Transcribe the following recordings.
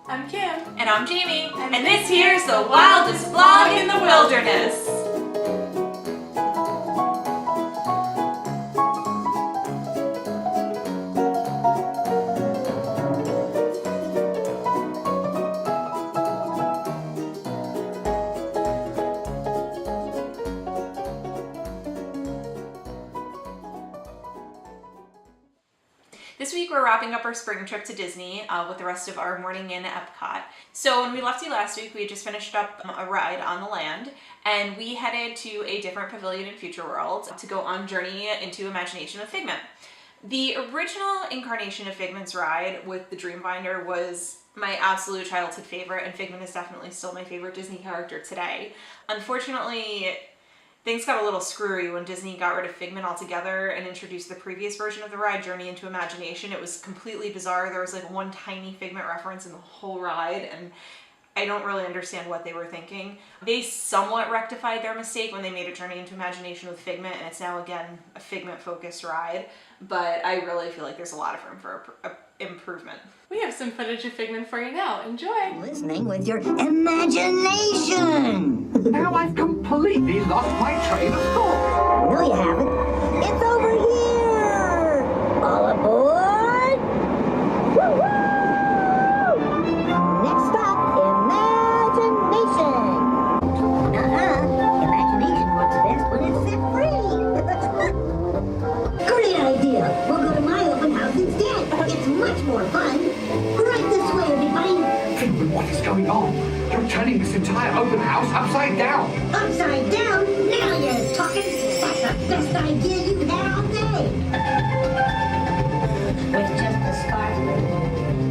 I'm Kim. And I'm Jamie. And this here's the wildest vlog in the wilderness. This week we're wrapping up our spring trip to Disney with the rest of our morning in Epcot. So when we left you last week, we had just finished up a ride on the land, and we headed to a different pavilion in Future World to go on Journey into Imagination with Figment. The original incarnation of Figment's ride with the Dreamfinder was my absolute childhood favorite, and Figment is definitely still my favorite Disney character today. Unfortunately, things got a little screwy when Disney got rid of Figment altogether and introduced the previous version of the ride, Journey into Imagination. It was completely bizarre. There was like one tiny Figment reference in the whole ride, and I don't really understand what they were thinking. They somewhat rectified their mistake when they made a Journey into Imagination with Figment, and it's now again a Figment-focused ride, but I really feel like there's a lot of room for improvement. We have some footage of Figment for you now. Enjoy! Listening with your imagination! Now I've completely lost my train of thought. No, you haven't. It's over here! All aboard! Woo-hoo! Next stop, imagination! Imagination works best when it's set free! Great idea! We'll go to my open house instead! It's much more fun! Right this way, everybody! Figment, what is going on? You're turning this entire open house upside down. Upside down? Now you're talking! That's the best idea you've had all day! With just a sparkling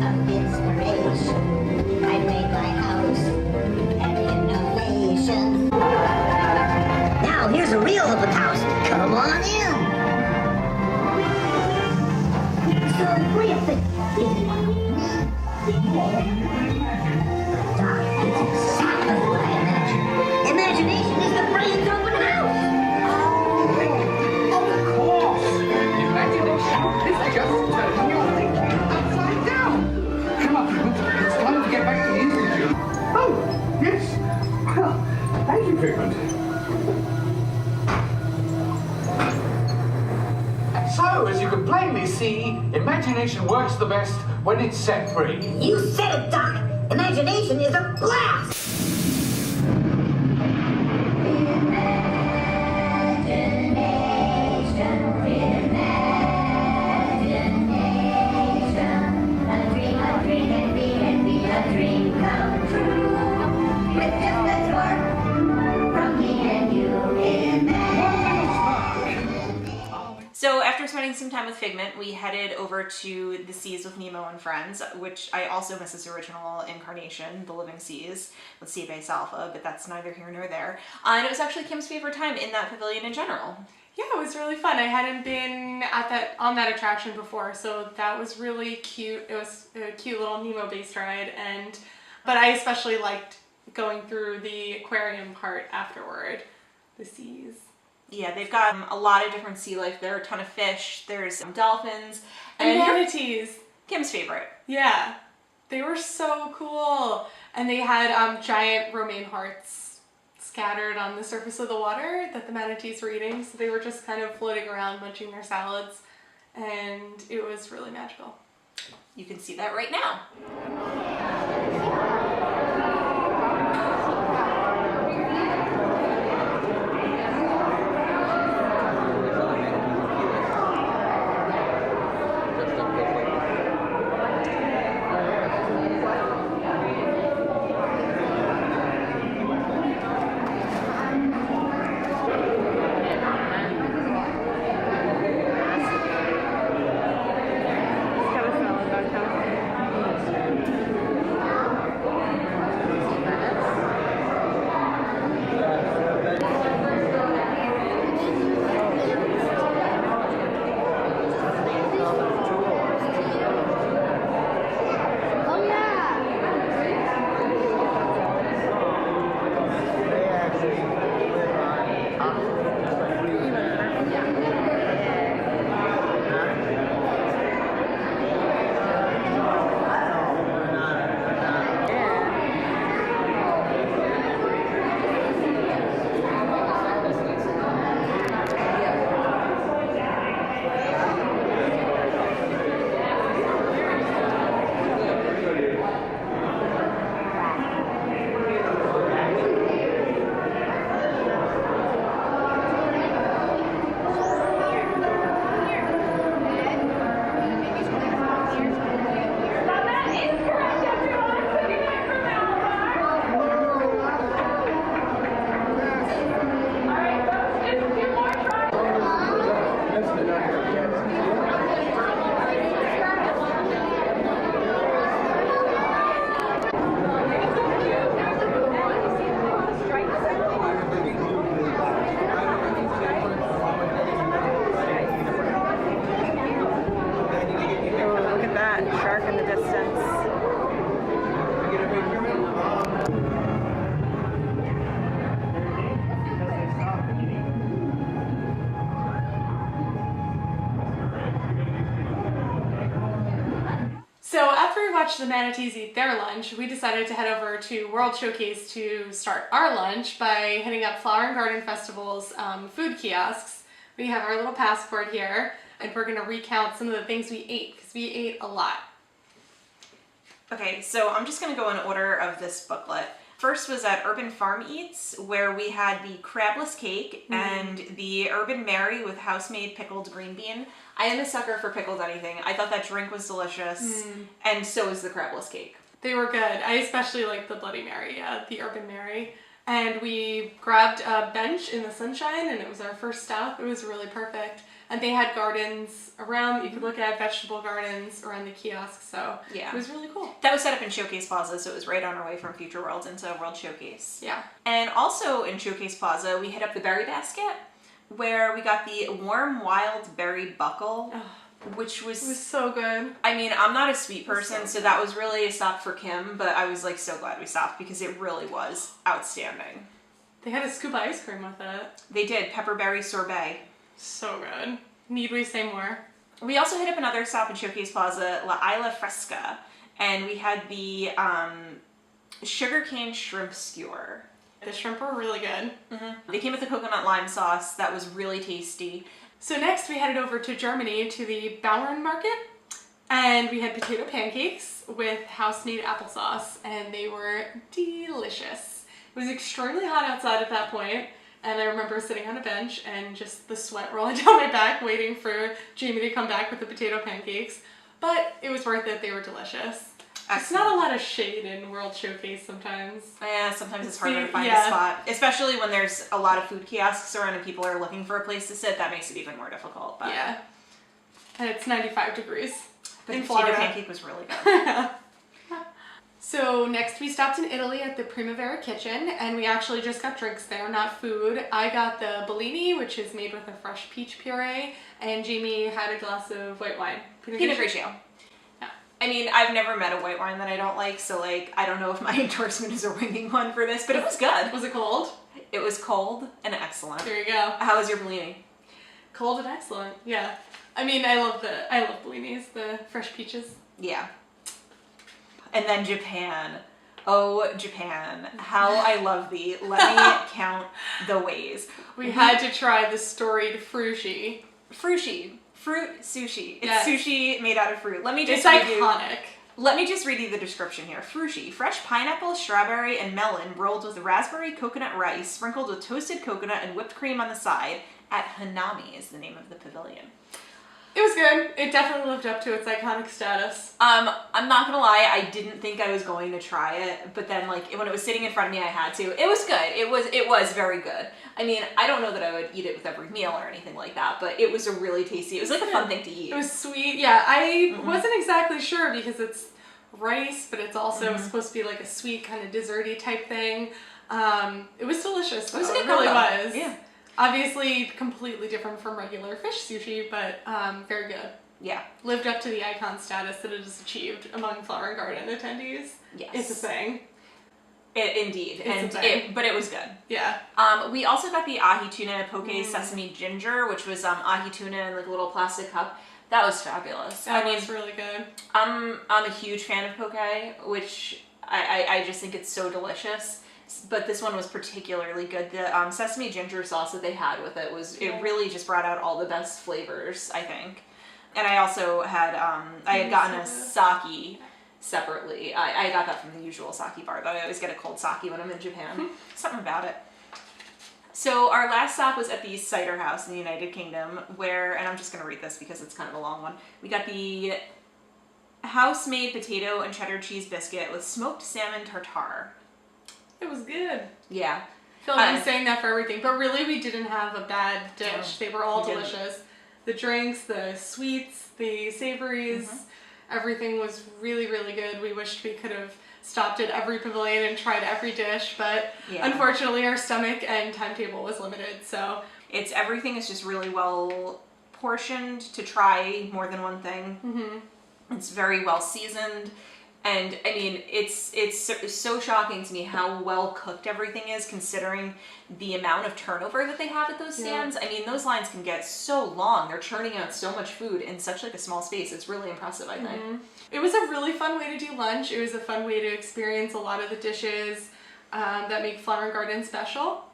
of inspiration, I made my house an innovation. Now here's a real open house. Come on in! So great thing. It's exactly what I imagined. Imagination is the brain's open house. Of course. Imagination is just turning your thinking upside down. Come on, Figment. It's time to get back to the Institute. Oh, yes. Well, thank you, Figment. So, as you can plainly see, imagination works the best when it's set free. You said it, Doc. Imagination is a blast. So after spending some time with Figment, we headed over to the Seas with Nemo and Friends, which I also miss its original incarnation, the Living Seas, with Sea Base Alpha, but that's neither here nor there. And it was actually Kim's favorite time in that pavilion in general. Yeah, it was really fun. I hadn't been on that attraction before, so that was really cute. It was a cute little Nemo-based ride, but I especially liked going through the aquarium part afterward, the seas. Yeah, they've got a lot of different sea life. There are a ton of fish. There's dolphins. And manatees. Kim's favorite. Yeah, they were so cool. And they had giant romaine hearts scattered on the surface of the water that the manatees were eating. So they were just kind of floating around munching their salads. And it was really magical. You can see that right now. watched the manatees eat their lunch, we decided to head over to World Showcase to start our lunch by hitting up Flower and Garden Festival's food kiosks. We have our little passport here, and we're going to recount some of the things we ate, because we ate a lot. Okay, so I'm just going to go in order of this booklet. First was at Urban Farm Eats, where we had the crabless cake and the Urban Mary with house-made pickled green bean. I am a sucker for pickled anything. I thought that drink was delicious, and so is the crabless cake. They were good. I especially like the Bloody Mary, the Urban Mary. And we grabbed a bench in the sunshine, and it was our first stop. It was really perfect. And they had gardens around. You could look at vegetable gardens around the kiosks, so Yeah. it was really cool. That was set up in Showcase Plaza, so it was right on our way from Future Worlds into World Showcase. Yeah. And also in Showcase Plaza, we hit up the berry basket, where we got the warm wild berry buckle, which It was so good. I mean, I'm not a sweet person, so that was really a stop for Kim, but I was like so glad we stopped because it really was outstanding. They had a scoop of ice cream with it. They did, pepperberry sorbet. So good. Need we say more? We also hit up another stop in Showcase Plaza, La Isla Fresca, and we had the sugarcane shrimp skewer. The shrimp were really good. They came with the coconut lime sauce. That was really tasty. So next we headed over to Germany to the Bauern Market, and we had potato pancakes with house-made applesauce, and they were delicious. It was extremely hot outside at that point, and I remember sitting on a bench and just the sweat rolling down my back waiting for Jamie to come back with the potato pancakes, but it was worth it. They were delicious. It's not a lot of shade in World Showcase sometimes. Yeah, sometimes it's harder to find a spot, especially when there's a lot of food kiosks around and people are looking for a place to sit. That makes it even more difficult. But Yeah. And it's 95 degrees the in potato Florida. pancake was really good. So next we stopped in Italy at the Primavera Kitchen, and we actually just got drinks there, not food. I got the Bellini, which is made with a fresh peach puree, and Jamie had a glass of white wine. Pinot Grigio. Yeah. I mean, I've never met a white wine that I don't like, so like, I don't know if my endorsement is a ringing one for this, but it was good. Was it cold? It was cold and excellent. There you go. How was your Bellini? Cold and excellent. Yeah. I mean, I love Bellinis, the fresh peaches. Yeah. And then Japan. Oh, Japan. How I love thee. Let me count the ways. We had to try the storied frushi. Frushi. Fruit sushi. It's Yes. sushi made out of fruit. Let me just It's read you. iconic. Let me just read you the description here. Frushi, fresh pineapple, strawberry, and melon rolled with raspberry coconut rice, sprinkled with toasted coconut and whipped cream on the side. At Hanami is the name of the pavilion. It was good. It definitely lived up to its iconic status. I'm not gonna lie, I didn't think I was going to try it, but then like when it was sitting in front of me, I had to. It was good. It was very good. I mean, I don't know that I would eat it with every meal or anything like that, but it was a really tasty. It was like a fun thing to eat. It was sweet. Yeah, I wasn't exactly sure because it's rice, but it's also supposed to be like a sweet kind of desserty type thing. It was delicious. It was a good It really combo. was. Yeah. Obviously completely different from regular fish sushi, but very good. Yeah. Lived up to the icon status that it has achieved among Flower and Garden attendees. Yes. It's a thing. Indeed. It's a thing. But it was good. Yeah. We also got the ahi tuna poke sesame ginger, which was ahi tuna in like a little plastic cup. That was fabulous. That was really good. I'm a huge fan of poke, which I just think it's so delicious. But this one was particularly good. The sesame ginger sauce that they had with it it really just brought out all the best flavors, I think. And I also had I had gotten a sake separately. I got that from the usual sake bar, though. I always get a cold sake when I'm in Japan. Something about it. So our last stop was at the cider house in the United Kingdom, where, and I'm just going to read this because it's kind of a long one. We got the house-made potato and cheddar cheese biscuit with smoked salmon tartare. It was good. Yeah. I feel like I'm saying that for everything, but really we didn't have a bad dish. They were all We didn't. delicious. The drinks, the sweets, the savories, everything was really, really good. We wished we could have stopped at every pavilion and tried every dish, but unfortunately our stomach and timetable was limited, so. Everything is just really well portioned to try more than one thing. It's very well seasoned. And I mean, it's so shocking to me how well cooked everything is, considering the amount of turnover that they have at those stands. I mean, those lines can get so long. They're churning out so much food in such like a small space. It's really impressive, I think. It was a really fun way to do lunch. It was a fun way to experience a lot of the dishes that make Flower and Garden special.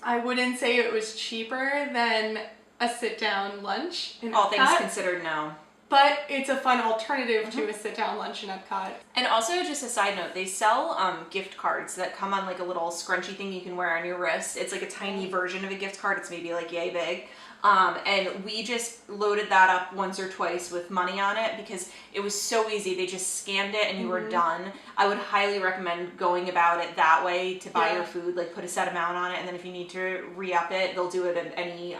I wouldn't say it was cheaper than a sit-down lunch in All things Epcot, considered, no. but it's a fun alternative to a sit-down lunch in Epcot. And also, just a side note, they sell gift cards that come on like a little scrunchy thing you can wear on your wrist. It's like a tiny version of a gift card. It's maybe like yay big. And we just loaded that up once or twice with money on it because it was so easy. They just scanned it and you were done. I would highly recommend going about it that way to buy your food. Like put a set amount on it, and then if you need to re-up it, they'll do it at any,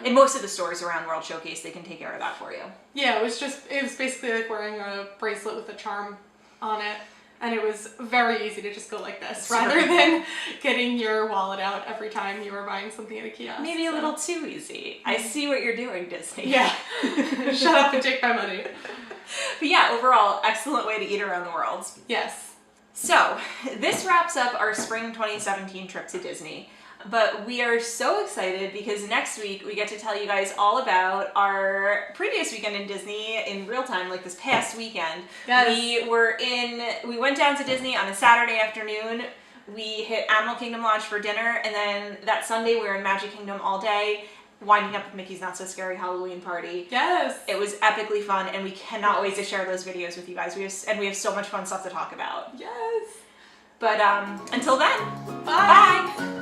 in most of the stores around World Showcase, they can take care of that for you. Yeah, it was basically like wearing a bracelet with a charm on it. And it was very easy to just go like this rather than getting your wallet out every time you were buying something at a kiosk. Maybe a little too easy. I see what you're doing, Disney. Yeah. Shut up and take my money. But yeah, overall, excellent way to eat around the world. Yes. So, this wraps up our spring 2017 trip to Disney. But we are so excited because next week we get to tell you guys all about our previous weekend in Disney in real time, like this past weekend. Yes. We went down to Disney on a Saturday afternoon. We hit Animal Kingdom Lodge for dinner, and then that Sunday we were in Magic Kingdom all day, winding up with Mickey's Not So Scary Halloween Party. Yes. It was epically fun, and we cannot wait to share those videos with you guys. We have so much fun stuff to talk about. Yes. But until then, Bye. bye.